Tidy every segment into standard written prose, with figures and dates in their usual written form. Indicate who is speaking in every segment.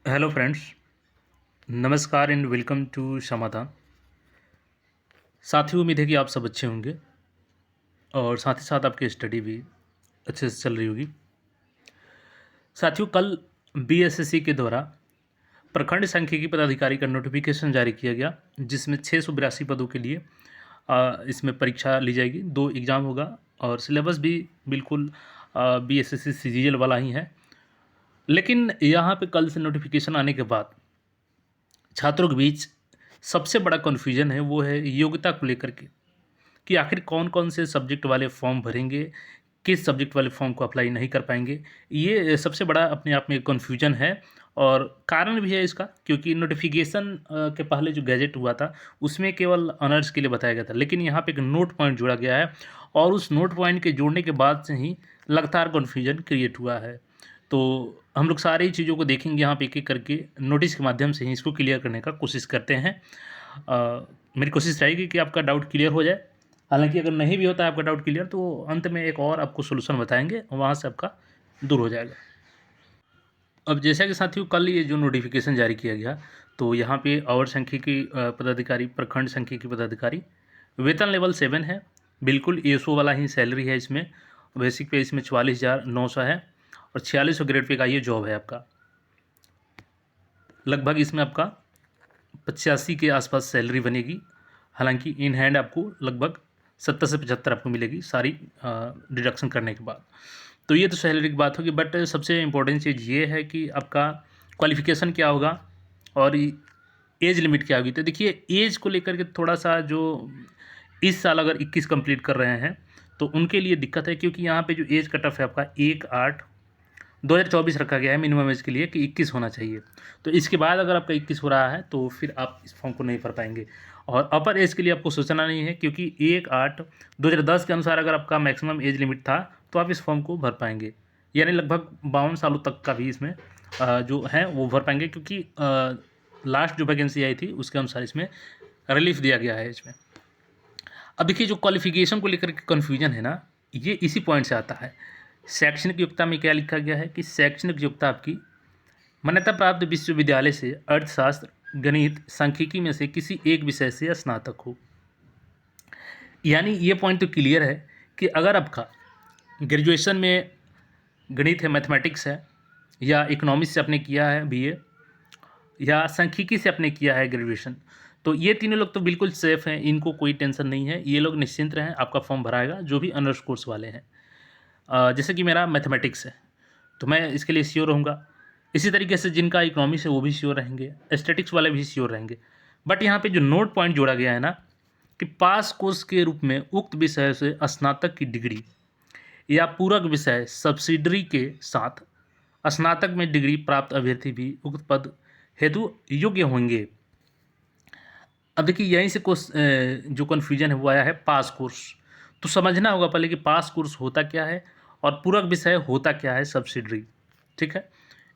Speaker 1: Hello friends, नमस्कार and welcome to समाधान। साथियों, उम्मीद है कि आप सब अच्छे होंगे और साथ ही साथ आपकी स्टडी भी अच्छे से चल रही होगी। साथियों, कल बीएसएससी के द्वारा प्रखंड सांख्यिकी पदाधिकारी का नोटिफिकेशन जारी किया गया, जिसमें 682 पदों के लिए इसमें परीक्षा ली जाएगी। 2 एग्ज़ाम होगा और सिलेबस भी बिल्कुल बीएसएससी सीजीएल वाला ही है। लेकिन यहाँ पे कल से नोटिफिकेशन आने के बाद छात्रों के बीच सबसे बड़ा कन्फ्यूजन है, वो है योग्यता को लेकर के कि आखिर कौन-कौन से सब्जेक्ट वाले फॉर्म भरेंगे, किस सब्जेक्ट वाले फॉर्म को अप्लाई नहीं कर पाएँगे। ये सबसे बड़ा अपने आप में कन्फ्यूजन है और कारण भी है इसका, क्योंकि नोटिफ़िकेशन के पहले जो गैजेट हुआ था, उसमें केवल ऑनर्स के लिए बताया गया था। लेकिन यहाँ पे एक नोट पॉइंट जोड़ा गया है और उस नोट पॉइंट के जोड़ने के बाद से ही लगातार कन्फ्यूजन क्रिएट हुआ है। तो हम लोग सारी चीज़ों को देखेंगे यहाँ पे एक-एक करके, नोटिस के माध्यम से ही इसको क्लियर करने का कोशिश करते हैं। मेरी कोशिश रहेगी कि आपका डाउट क्लियर हो जाए। हालाँकि अगर नहीं भी होता है आपका डाउट क्लियर, तो अंत में एक और आपको सॉल्यूशन बताएँगे, वहाँ से आपका दूर हो जाएगा। अब जैसा कि साथियों, कल ये जो नोटिफ़िकेशन जारी किया गया, तो यहाँ पे अवर सांख्यिकी पदाधिकारी, प्रखंड सांख्यिकी पदाधिकारी, वेतन लेवल 7 है, बिल्कुल एएसओ वाला ही सैलरी है इसमें। बेसिक पे इसमें 44,900 है और 4600 ग्रेड पे का ये जॉब है आपका। लगभग इसमें आपका 85 के आसपास सैलरी बनेगी। हालाँकि इन हैंड आपको लगभग 70 से 75 आपको मिलेगी, सारी डिडक्शन करने के बाद। तो ये तो सैलरी की बात होगी, बट सबसे इम्पोर्टेंट चीज़ ये है कि आपका क्वालिफ़िकेशन क्या होगा और एज लिमिट क्या होगी। तो देखिए, एज को लेकर के थोड़ा-सा जो इस साल अगर 21 कंप्लीट कर रहे हैं, तो उनके लिए दिक्कत है, क्योंकि यहाँ पे जो एज कट ऑफ है आपका 1/8/2024 रखा गया है मिनिमम एज के लिए कि 21 होना चाहिए। तो इसके बाद अगर आपका 21 हो रहा है, तो फिर आप इस फॉर्म को नहीं भर पाएँगे। और अपर एज के लिए आपको सोचना नहीं है, क्योंकि 1/8/2010 के अनुसार अगर आपका मैक्सिमम एज लिमिट था, तो आप इस फॉर्म को भर पाएँगे। यानी लगभग 52 सालों तक का भी इसमें जो है वो भर पाएँगे, क्योंकि लास्ट जो वैकेंसी आई थी उसके अनुसार इसमें रिलीफ़ दिया गया है इसमें। अब देखिए, जो क्वालिफ़िकेशन को लेकर के कन्फ्यूजन है ना, ये इसी पॉइंट से आता है। शैक्षणिक योग्यता में क्या लिखा गया है कि शैक्षणिक योग्यता आपकी मान्यता प्राप्त विश्वविद्यालय से अर्थशास्त्र, गणित, सांख्यिकी में से किसी एक विषय से स्नातक हो। यानी ये पॉइंट तो क्लियर है कि अगर आपका ग्रेजुएशन में गणित है, मैथमेटिक्स है, या इकोनॉमिक्स से आपने किया है बीए, या सांख्यिकी से आपने किया है ग्रेजुएशन, तो ये तीनों लोग तो बिल्कुल सेफ़ हैं, इनको कोई टेंशन नहीं है। ये लोग निश्चिंत रहें, आपका फॉर्म भराएगा जो भी ऑनर्स कोर्स वाले हैं। जैसे कि मेरा मैथमेटिक्स है, तो मैं इसके लिए श्योर रहूँगा। इसी तरीके से जिनका इकोनॉमिक्स है वो भी श्योर रहेंगे, एस्थेटिक्स वाले भी श्योर रहेंगे। बट यहाँ पे जो नोट पॉइंट जोड़ा गया है ना, कि पास कोर्स के रूप में उक्त विषय से स्नातक की डिग्री या पूरक विषय सब्सिडरी के साथ स्नातक में डिग्री प्राप्त अभ्यर्थी भी उक्त पद हेतु योग्य होंगे। अब देखिए, यहीं से जो कन्फ्यूजन है वो आया है पास कोर्स। तो समझना होगा पहले कि पास कोर्स होता क्या है और पूरक विषय होता क्या है सब्सिडरी। ठीक है,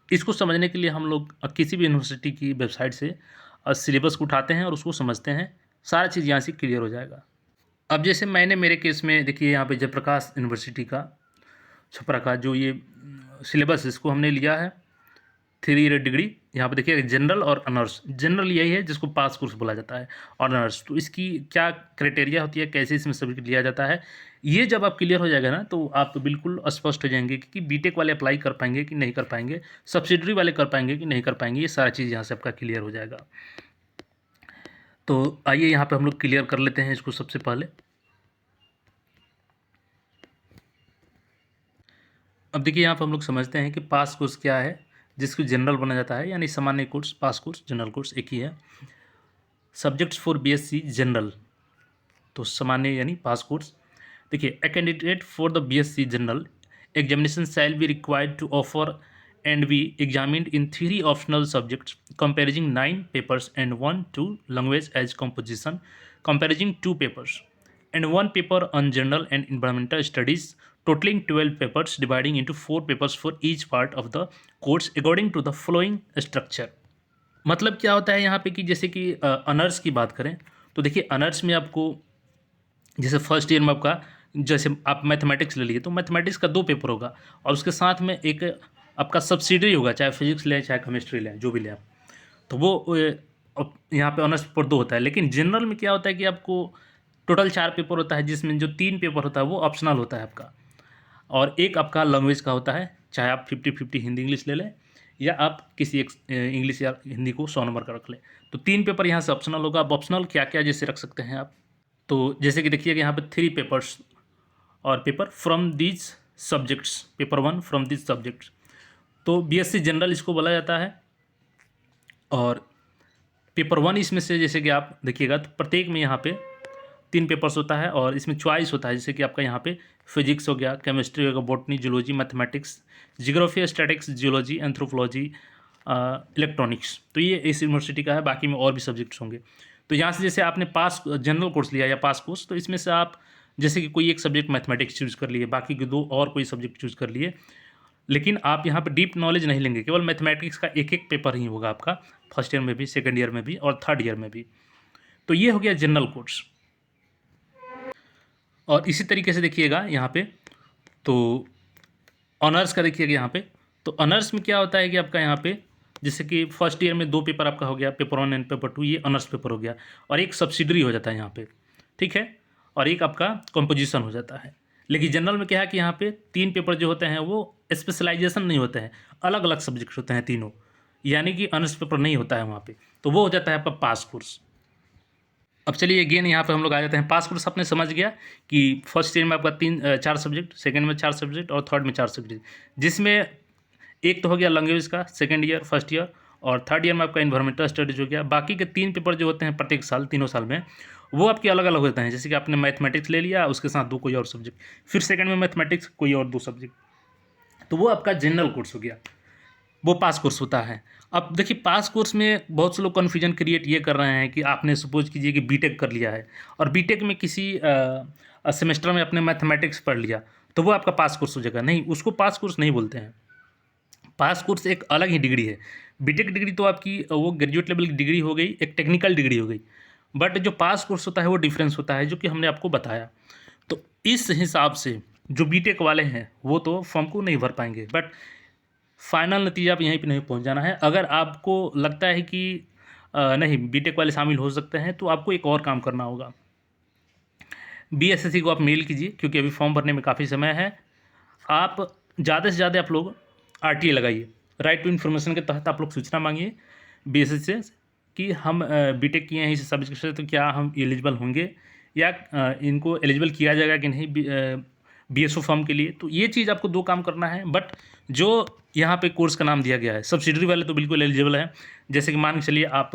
Speaker 1: इसको समझने के लिए हम लोग किसी भी यूनिवर्सिटी की वेबसाइट से सिलेबस को उठाते हैं और उसको समझते हैं, सारा चीज़ यहाँ से क्लियर हो जाएगा। अब जैसे मैंने मेरे केस में देखिए, यहाँ पे जयप्रकाश यूनिवर्सिटी का छपरा का जो ये सिलेबस, इसको हमने लिया है 3 ईयर डिग्री। यहाँ पे देखिए जनरल और ऑनर्स। जनरल यही है जिसको पास कोर्स बोला जाता है। ऑनर्स, तो इसकी क्या क्राइटेरिया होती है, कैसे इसमें सब्जेक्ट लिया जाता है, ये जब आप क्लियर हो जाएगा ना, तो आप बिल्कुल स्पष्ट हो जाएंगे कि बीटेक वाले अप्लाई कर पाएंगे कि नहीं कर पाएंगे, सब्सिडरी वाले कर पाएंगे कि नहीं कर पाएंगे। ये सारा चीज़ यहाँ से आपका क्लियर हो जाएगा। तो आइए यहाँ पे हम लोग क्लियर कर लेते हैं इसको सबसे पहले। अब देखिए, यहाँ पर हम लोग समझते हैं कि पास कोर्स क्या है, जिसको जनरल बना जाता है, यानी सामान्य कोर्स, पास कोर्स, जनरल कोर्स एक ही है। सब्जेक्ट्स फॉर बीएससी जनरल, तो सामान्य यानी पास कोर्स। देखिए, a candidate for the BSc general examination shall be required to offer and be examined in 3 optional subjects comprising 9 papers and 1-2 language as composition comparing 2 papers and 1 paper on general and environmental studies, totaling 12 papers dividing into 4 papers for each part of the course according to the following structure। मतलब क्या होता है यहाँ पे कि जैसे कि honours की बात करें, तो देखिए ऑनर्स में आपको जैसे फर्स्ट ईयर में आपका, जैसे आप मैथमेटिक्स ले लिए, तो मैथमेटिक्स का 2 पेपर होगा और उसके साथ में एक आपका सब्सिडरी होगा, चाहे फिजिक्स लें चाहे केमिस्ट्री लें, जो भी लें आप, तो वो यहाँ पे ऑनर्स पेपर 2 होता है। लेकिन जनरल में क्या होता है कि आपको टोटल 4 पेपर होता है, जिसमें जो 3 पेपर होता है वो ऑप्शनल होता है आपका, और एक आपका लैंग्वेज का होता है, चाहे आप 50-50 हिंदी इंग्लिश ले लें या आप किसी एक इंग्लिश या हिंदी को 100 नंबर का रख लें। तो 3 पेपर यहाँ से ऑप्शनल होगा। अब ऑप्शनल क्या क्या जैसे रख सकते हैं आप, तो जैसे कि देखिएगा यहाँ पे 3 पेपर्स और paper from these subjects, paper 1 from these subjects, तो बीएससी जनरल इसको बोला जाता है। और पेपर 1 इसमें से जैसे कि आप देखिएगा तो प्रत्येक में यहाँ पे 3 पेपर्स होता है और इसमें चॉइस होता है, जैसे कि आपका यहाँ पे फिजिक्स हो गया, केमिस्ट्री हो गया, botany, zoology, mathematics, geography, statics, geology, anthropology, electronics, तो ये इस यूनिवर्सिटी का है। बाकी में और भी सब्जेक्ट्स होंगे। तो यहाँ से जैसे आपने पास जनरल कोर्स लिया या पास कोर्स, तो इसमें से आप जैसे कि कोई एक सब्जेक्ट मैथमेटिक्स चूज़ कर लिए, बाकी के 2 और कोई सब्जेक्ट चूज़ कर लिए, लेकिन आप यहाँ पे डीप नॉलेज नहीं लेंगे, केवल मैथमेटिक्स का एक पेपर ही होगा आपका, फर्स्ट ईयर में भी, सेकंड ईयर में भी और थर्ड ईयर में भी। तो ये हो गया जनरल कोर्स। और इसी तरीके से देखिएगा यहाँ पे, तो ऑनर्स का देखिएगा यहाँ पे, तो ऑनर्स में क्या होता है कि आपका यहाँ पे जैसे कि फर्स्ट ईयर में 2 पेपर आपका हो गया, पेपर 1 एंड पेपर 2, ये ऑनर्स पेपर हो गया, और एक सब्सिडरी हो जाता है यहाँ पे, ठीक है, और एक आपका कंपोजिशन हो जाता है। लेकिन जनरल में क्या है कि यहाँ पे 3 पेपर जो होते हैं वो स्पेशलाइजेशन नहीं होते हैं, अलग अलग सब्जेक्ट होते हैं तीनों, यानी कि ऑनर्स पेपर नहीं होता है वहाँ पे, तो वो हो जाता है आपका पास कोर्स। अब चलिए अगेन यहाँ पे हम लोग आ जाते हैं। पास कोर्स आपने समझ गया कि फर्स्ट ईयर में आपका 4 सब्जेक्ट, सेकंड में 4 सब्जेक्ट और थर्ड में 4 सब्जेक्ट, जिसमें एक तो हो गया लैंग्वेज का सेकंड ईयर, फर्स्ट ईयर, और थर्ड ईयर में आपका इन्वायरमेंटल स्टडीज हो गया। बाकी के 3 पेपर जो होते हैं प्रत्येक साल, तीनों साल में, वो आपके अलग अलग होते हैं। जैसे कि आपने मैथमेटिक्स ले लिया, उसके साथ 2 कोई और सब्जेक्ट, फिर सेकंड में मैथमेटिक्स, कोई और 2 सब्जेक्ट, तो वो आपका जनरल कोर्स हो गया, वो पास कोर्स होता है। अब देखिए पास कोर्स में बहुत से लोग कन्फ्यूजन क्रिएट ये कर रहे हैं कि आपने सपोज कीजिए कि बीटेक कर लिया है और बीटेक में किसी सेमेस्टर में आपने मैथमेटिक्स पढ़ लिया, तो वो आपका पास कोर्स हो जाएगा। नहीं, उसको पास कोर्स नहीं बोलते हैं। पास कोर्स एक अलग ही डिग्री है। बीटेक डिग्री तो आपकी वो ग्रेजुएट लेवल की डिग्री हो गई, एक टेक्निकल डिग्री हो गई, बट जो पास कोर्स होता है वो डिफरेंस होता है, जो कि हमने आपको बताया। तो इस हिसाब से जो बीटेक वाले हैं वो तो फॉर्म को नहीं भर पाएंगे, बट फाइनल नतीजा आप यहीं पे नहीं पहुंच जाना है। अगर आपको लगता है कि नहीं बीटेक वाले शामिल हो सकते हैं, तो आपको एक और काम करना होगा। बीएसएससी को आप मेल कीजिए, क्योंकि अभी फॉर्म भरने में काफ़ी समय है। आप ज़्यादा से ज़्यादा आप लोग आरटीए लगाइए, राइट टू इन्फॉर्मेशन के तहत आप लोग सूचना मांगिए बीएसएससी से कि हम बीटेक किए हैं इस सब्जेक्ट से, तो क्या हम एलिजिबल होंगे या इनको एलिजिबल किया जाएगा कि नहीं बीएसओ फॉर्म के लिए। तो ये चीज़ आपको 2 काम करना है। बट जो यहाँ पे कोर्स का नाम दिया गया है, सब्सिडरी वाले तो बिल्कुल एलिजिबल हैं। जैसे कि मान के चलिए आप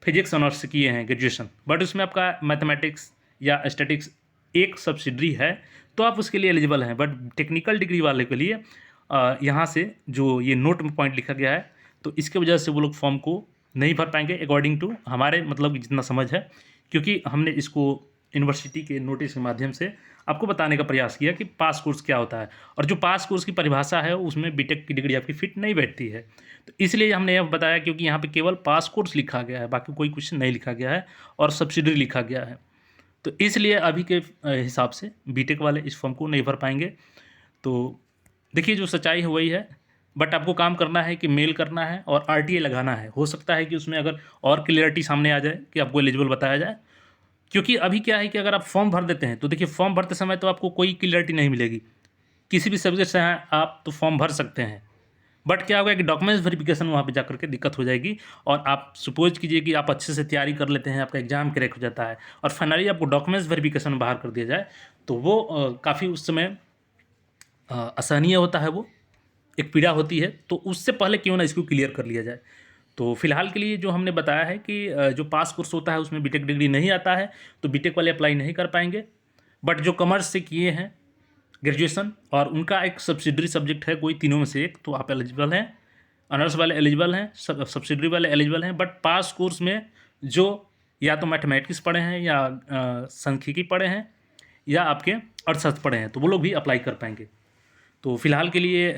Speaker 1: फिजिक्स ऑनर्स से किए हैं ग्रेजुएशन, बट उसमें आपका मैथमेटिक्स या स्टैटिक्स एक सब्सिडरी है, तो आप उसके लिए एलिजिबल हैं। बट टेक्निकल डिग्री वाले के लिए यहाँ से जो ये नोट में पॉइंट लिखा गया है, तो इसके वजह से वो लोग फॉर्म को नहीं भर पाएंगे अकॉर्डिंग टू हमारे मतलब जितना समझ है, क्योंकि हमने इसको यूनिवर्सिटी के नोटिस के माध्यम से आपको बताने का प्रयास किया कि पास कोर्स क्या होता है। और जो पास कोर्स की परिभाषा है उसमें बीटेक की डिग्री आपकी फिट नहीं बैठती है, तो इसलिए हमने यह बताया, क्योंकि यहाँ पे केवल पास कोर्स लिखा गया है, बाकी कोई कुछ नहीं लिखा गया है और सब्सिडरी लिखा गया है। तो इसलिए अभी के हिसाब से बीटेक वाले इस फॉर्म को नहीं भर पाएंगे। तो देखिए जो सच्चाई है वही है, बट आपको काम करना है कि मेल करना है और आरटीए लगाना है। हो सकता है कि उसमें अगर और क्लियरिटी सामने आ जाए कि आपको एलिजिबल बताया जाए, क्योंकि अभी क्या है कि अगर आप फॉर्म भर देते हैं तो देखिए फॉर्म भरते समय तो आपको कोई क्लियरिटी नहीं मिलेगी, किसी भी सब्जेक्ट से हैं आप तो फॉर्म भर सकते हैं, बट क्या होगा कि डॉक्यूमेंट्स वेरिफिकेशन वहाँ पे जाकर के दिक्कत हो जाएगी। और आप सपोज कीजिए कि आप अच्छे से तैयारी कर लेते हैं, आपका एग्जाम क्रैक हो जाता है और फाइनली आपको डॉक्यूमेंट्स वेरिफिकेशन बाहर कर दिया जाए, तो वो काफ़ी उस समय असहनीय होता है, वो एक पीड़ा होती है। तो उससे पहले क्यों ना इसको क्लियर कर लिया जाए। तो फिलहाल के लिए जो हमने बताया है कि जो पास कोर्स होता है उसमें बीटेक डिग्री नहीं आता है, तो बीटेक वाले अप्लाई नहीं कर पाएंगे। बट जो कॉमर्स से किए हैं ग्रेजुएशन और उनका एक सब्सिडरी सब्जेक्ट है कोई तीनों में से एक, तो आप एलिजिबल हैं। ऑनर्स वाले एलिजिबल हैं, सब्सिडरी वाले एलिजिबल हैं। बट पास कोर्स में जो या तो मैथमेटिक्स पढ़े हैं या सांख्यिकी पढ़े हैं या आपके अर्थशास्त्र पढ़े हैं, तो वो लोग भी अप्लाई कर पाएंगे। तो फिलहाल के लिए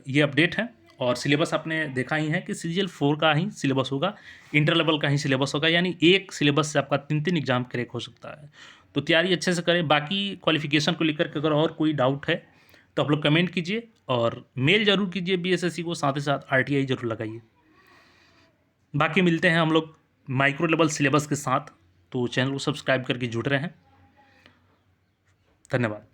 Speaker 1: ये अपडेट है। और सिलेबस आपने देखा ही है कि CGL 4 का ही सिलेबस होगा, इंटर लेवल का ही सिलेबस होगा, यानी एक सिलेबस से आपका 3 एग्जाम क्रैक हो सकता है। तो तैयारी अच्छे से करें। बाकी क्वालिफिकेशन को लेकर के अगर और कोई डाउट है तो आप लोग कमेंट कीजिए और मेल ज़रूर कीजिए BSSC को, साथ ही साथ RTI ज़रूर लगाइए। बाकी मिलते हैं हम लोग माइक्रो लेवल सिलेबस के साथ, तो चैनल को सब्सक्राइब करके जुड़ रहे हैं। धन्यवाद।